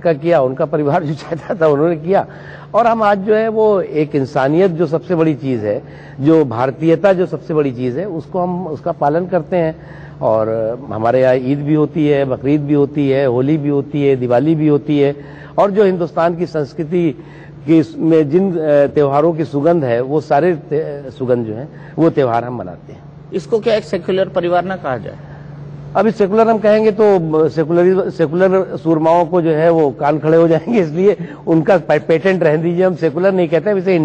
का किया, उनका परिवार जो चाहता था उन्होंने किया। और हम आज जो है वो एक इंसानियत जो सबसे बड़ी चीज है, जो भारतीयता जो सबसे बड़ी चीज है, उसको हम उसका पालन करते हैं। और हमारे यहाँ ईद भी होती है, बकरीद भी होती है, होली भी होती है, दिवाली भी होती है। और जो हिंदुस्तान की संस्कृति में जिन त्योहारों की सुगंध है, वो सारे सुगंध जो है वो त्योहार हम मनाते हैं। इसको क्या एक सेक्युलर परिवार ना कहा जाए? अभी सेकुलर हम कहेंगे तो सेकुलर सूरमाओं को जो है वो कान खड़े हो जाएंगे, इसलिए उनका पेटेंट रहने दीजिए। हम सेकुलर नहीं कहते, वैसे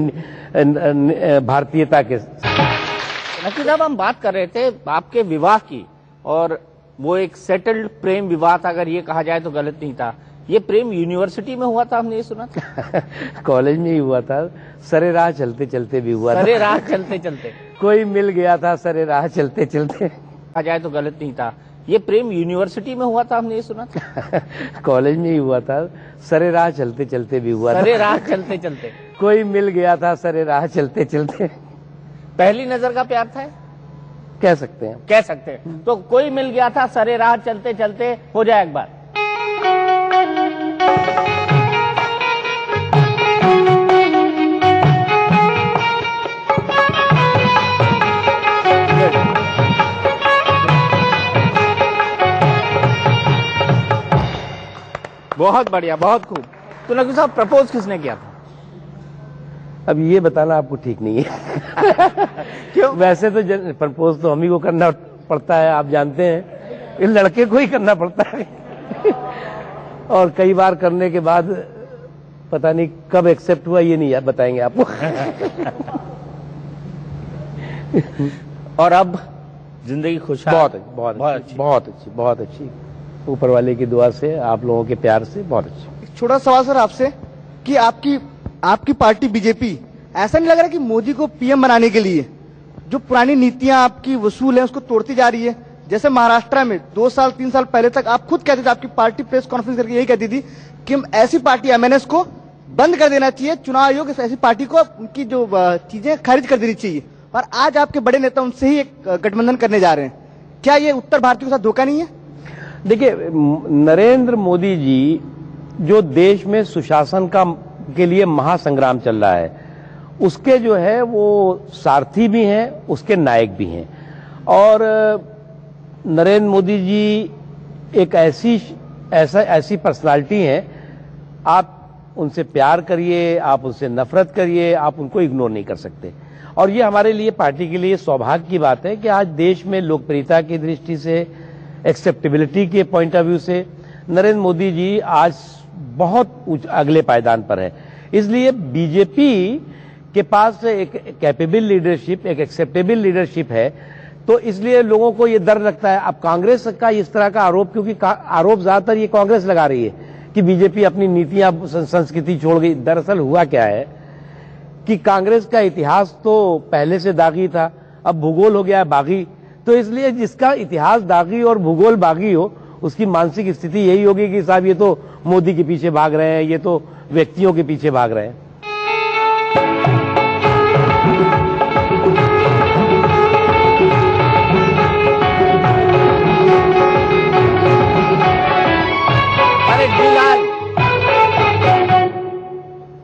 भारतीयता के। नकवी साहब, हम बात कर रहे थे आपके विवाह की, और वो एक सेटल्ड प्रेम विवाह था, अगर ये कहा जाए तो गलत नहीं था। ये प्रेम यूनिवर्सिटी में हुआ था, हमने ये सुना था। कॉलेज में ही हुआ था, सरे राह चलते चलते भी हुआ था। सरे राह चलते चलते कोई मिल गया था, सरे राह चलते चलते। कहा जाए तो गलत नहीं था। ये प्रेम यूनिवर्सिटी में हुआ था, हमने ये सुना था। कॉलेज में ही हुआ था, सरे राह चलते चलते भी हुआ था। सरे राह चलते चलते कोई मिल गया था, सरे राह चलते चलते। पहली नजर का प्यार था, कह सकते हैं। तो कोई मिल गया था, सरे राह चलते चलते हो जाए एक बार। बहुत बढ़िया, बहुत खूब। तो नकवी साहब, प्रपोज किसने किया था? अब ये बताना आपको ठीक नहीं है। क्यों? वैसे तो प्रपोज तो हम ही को करना पड़ता है, आप जानते हैं। इस लड़के को ही करना पड़ता है। और कई बार करने के बाद पता नहीं कब एक्सेप्ट हुआ, ये नहीं बताएंगे आपको। और अब जिंदगी खुशहाल? बहुत अच्छी। ऊपर वाले की दुआ से, आप लोगों के प्यार से बहुत अच्छी। छोटा सवाल सर आपसे कि आपकी पार्टी बीजेपी, ऐसा नहीं लग रहा कि मोदी को पीएम बनाने के लिए जो पुरानी नीतियां आपकी वसूल है उसको तोड़ती जा रही है? जैसे महाराष्ट्र में 2 साल 3 साल पहले तक आप खुद कहते थे, आपकी पार्टी प्रेस कॉन्फ्रेंस करके यही कहती थी कि ऐसी पार्टी एमएनएस को बंद कर देना चाहिए, चुनाव आयोग ऐसी पार्टी को उनकी जो चीजें खारिज कर देनी चाहिए। और आज आपके बड़े नेता उनसे ही एक गठबंधन करने जा रहे हैं। क्या ये उत्तर भारतीयों के साथ धोखा नहीं है? देखिए, नरेंद्र मोदी जी जो देश में सुशासन के लिए महासंग्राम चल रहा है, उसके जो है वो सारथी भी हैं, उसके नायक भी हैं। और नरेंद्र मोदी जी एक ऐसी पर्सनालिटी हैं, आप उनसे प्यार करिए, आप उनसे नफरत करिए, आप उनको इग्नोर नहीं कर सकते। और ये हमारे लिए, पार्टी के लिए सौभाग्य की बात है कि आज देश में लोकप्रियता की दृष्टि से, एक्सेप्टेबिलिटी के पॉइंट ऑफ व्यू से नरेंद्र मोदी जी आज बहुत अगले पायदान पर है। इसलिए बीजेपी के पास एक कैपेबल लीडरशिप, एक एक्सेप्टेबल लीडरशिप है, तो इसलिए लोगों को ये डर लगता है। अब कांग्रेस का इस तरह का आरोप, क्योंकि आरोप ज्यादातर ये कांग्रेस लगा रही है कि बीजेपी अपनी नीतियां, संस्कृति छोड़ गई। दरअसल हुआ क्या है कि कांग्रेस का इतिहास तो पहले से दागी था, अब भूगोल हो गया है बागी। तो इसलिए जिसका इतिहास दागी और भूगोल बागी हो, उसकी मानसिक स्थिति यही होगी कि साहब ये तो मोदी के पीछे भाग रहे हैं, ये तो व्यक्तियों के पीछे भाग रहे हैं।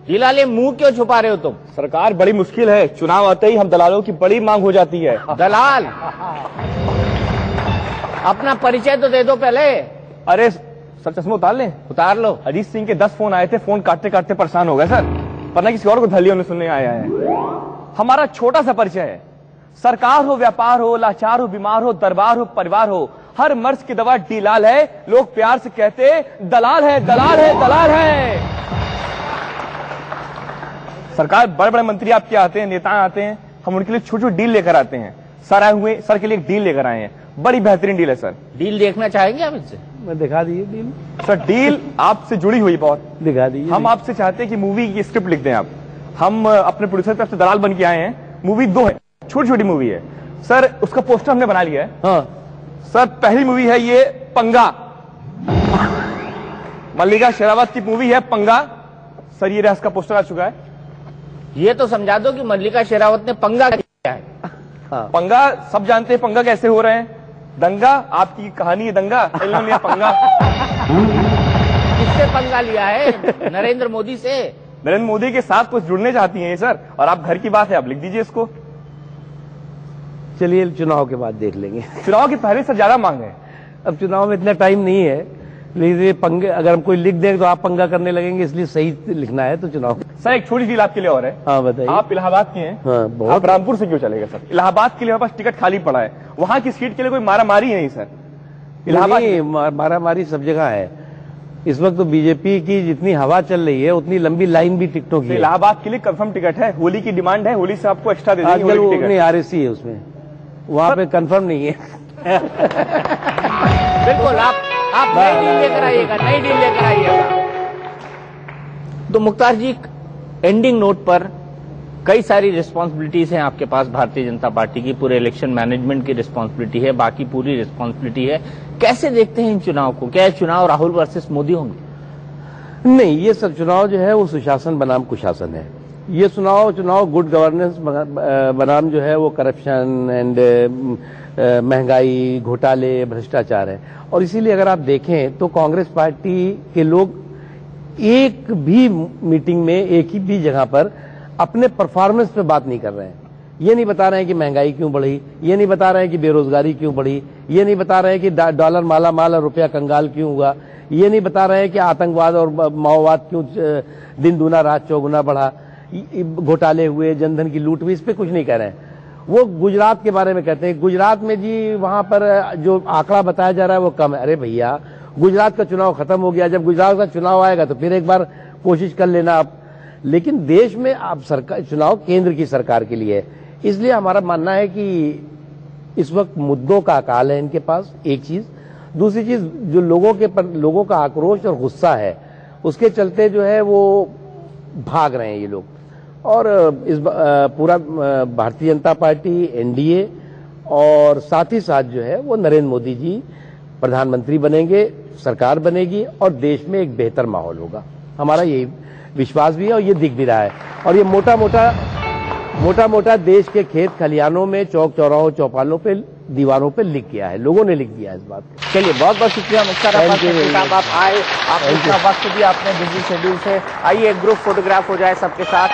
जिलाल, ये मुंह क्यों छुपा रहे हो तुम? सरकार बड़ी मुश्किल है, चुनाव आते ही हम दलालों की बड़ी मांग हो जाती है। दलाल, अपना परिचय तो दे दो पहले। अरे सर, चश्मा उतार लें? उतार लो। अजीत सिंह के 10 फोन आए थे, फोन काटते काटते परेशान हो गए सर, वरना किसी और को धलियों में सुनने आया है। हमारा छोटा सा परिचय है। सरकार हो, व्यापार हो, लाचार हो, बीमार हो, दरबार हो, परिवार हो, हर मर्ज की दवा डीलाल है। लोग प्यार से कहते दलाल है, दलाल है, दलाल है। सरकार, बड़े बड़े मंत्री आपके आते हैं, नेता आते हैं, हम उनके लिए छोटी छोटी डील लेकर आते हैं। सर आए हुए, सर के लिए एक डील लेकर आए हैं, बड़ी बेहतरीन डील है सर। डील देखना चाहेंगे आप इनसे? मैं दिखा दीजिए डील। सर डील आपसे जुड़ी हुई बहुत, दिखा दीजिए। हम आपसे चाहते हैं कि मूवी की स्क्रिप्ट लिख दें आप। हम अपने प्रोड्यूसर की तरफ से दलाल बन के आए हैं। मूवी 2 है, छोटी छोटी मूवी है सर, उसका पोस्टर हमने बना लिया है। हाँ सर, पहली मूवी है ये पंगा, मल्लिका शेरावत की मूवी है पंगा। सर ये रहा, इसका पोस्टर आ चुका है। ये तो समझा दो कि मल्लिका शेरावत ने पंगा किया है। हाँ। पंगा सब जानते हैं, पंगा कैसे हो रहे हैं। दंगा, आपकी कहानी है दंगा, इन्होंने लिया पंगा। किससे पंगा लिया है? नरेंद्र मोदी से। नरेंद्र मोदी के साथ कुछ जुड़ने चाहती हैं सर, और आप घर की बात है, आप लिख दीजिए इसको। चलिए चुनाव के बाद देख लेंगे। चुनाव के पहले सर ज्यादा मांग है। अब चुनाव में इतना टाइम नहीं है, लेकिन ये पंगे अगर हम कोई लिख दें तो आप पंगा करने लगेंगे, इसलिए सही लिखना है तो चुनाव। सर एक छोटी डील आपके लिए और है। हाँ बताइए। आप इलाहाबाद के हैं। हाँ, बहुत। आप रामपुर से क्यों चलेगा सर? इलाहाबाद के लिए हमारे पास टिकट खाली पड़ा है, वहां की सीट के लिए कोई मारा मारी नहीं सर। इलाहाबाद मारा मारी सब जगह है। इस वक्त तो बीजेपी की जितनी हवा चल रही है, उतनी लंबी लाइन भी टिकटों की है। इलाहाबाद के लिए कंफर्म टिकट है, होली की डिमांड है, होली से आपको एक्स्ट्रा दे देंगे। आजकल वो अपनी आरएसी है, उसमें वहां पे कंफर्म नहीं है। बिल्कुल, आप नई डील लेकर आइएगा, नई डील लेकर आइएगा। तो मुख्तार जी, एंडिंग नोट पर कई सारी रिस्पॉन्सिबिलिटीज हैं आपके पास भारतीय जनता पार्टी की। पूरे इलेक्शन मैनेजमेंट की रिस्पॉन्सिबिलिटी है, बाकी पूरी रिस्पॉन्सिबिलिटी है। कैसे देखते हैं इन चुनाव को? क्या चुनाव राहुल वर्सेस मोदी होंगे? नहीं, ये सब चुनाव जो है वो सुशासन बनाम कुशासन है। ये चुनाव गुड गवर्नेंस बनाम जो है वो करप्शन एंड महंगाई, घोटाले, भ्रष्टाचार है। और इसीलिए अगर आप देखें तो कांग्रेस पार्टी के लोग एक भी मीटिंग में, एक ही भी जगह पर अपने परफॉर्मेंस पे बात नहीं कर रहे हैं। ये नहीं बता रहे हैं कि महंगाई क्यों बढ़ी, ये नहीं बता रहे हैं कि बेरोजगारी क्यों बढ़ी, ये नहीं बता रहे हैं कि डॉलर माला माल और रुपया कंगाल क्यों हुआ, ये नहीं बता रहे हैं कि आतंकवाद और माओवाद क्यों दिन दूना रात चौगुना बढ़ा, घोटाले हुए, जनधन की लूट हुई, इस पे कुछ नहीं कह रहे हैं। वो गुजरात के बारे में कहते हैं, गुजरात में जी वहां पर जो आंकड़ा बताया जा रहा है वो कम है। अरे भैया, गुजरात का चुनाव खत्म हो गया, जब गुजरात का चुनाव आएगा तो फिर एक बार कोशिश कर लेना आप। लेकिन देश में आप सरकार, चुनाव केंद्र की सरकार के लिए है। इसलिए हमारा मानना है कि इस वक्त मुद्दों का अकाल है इनके पास, एक चीज। दूसरी चीज, जो लोगों का आक्रोश और गुस्सा है, उसके चलते जो है वो भाग रहे हैं ये लोग। और इस पूरा भारतीय जनता पार्टी, एनडीए और साथ ही साथ जो है वो नरेंद्र मोदी जी प्रधानमंत्री बनेंगे, सरकार बनेगी और देश में एक बेहतर माहौल होगा। हमारा यही विश्वास भी है और ये दिख भी रहा है। और ये मोटा मोटा देश के खेत खलिहानों में, चौक चौराहों, चौपालों पे, दीवारों पे लिख गया है, लोगों ने लिख दिया है इस बात को। चलिए, बहुत बहुत शुक्रिया मुख्तार अब्बास साहब, आप आए, आप इतना वक्त दिया अपने बिजी शेड्यूल से। आइए एक ग्रुप फोटोग्राफ हो जाए सबके साथ।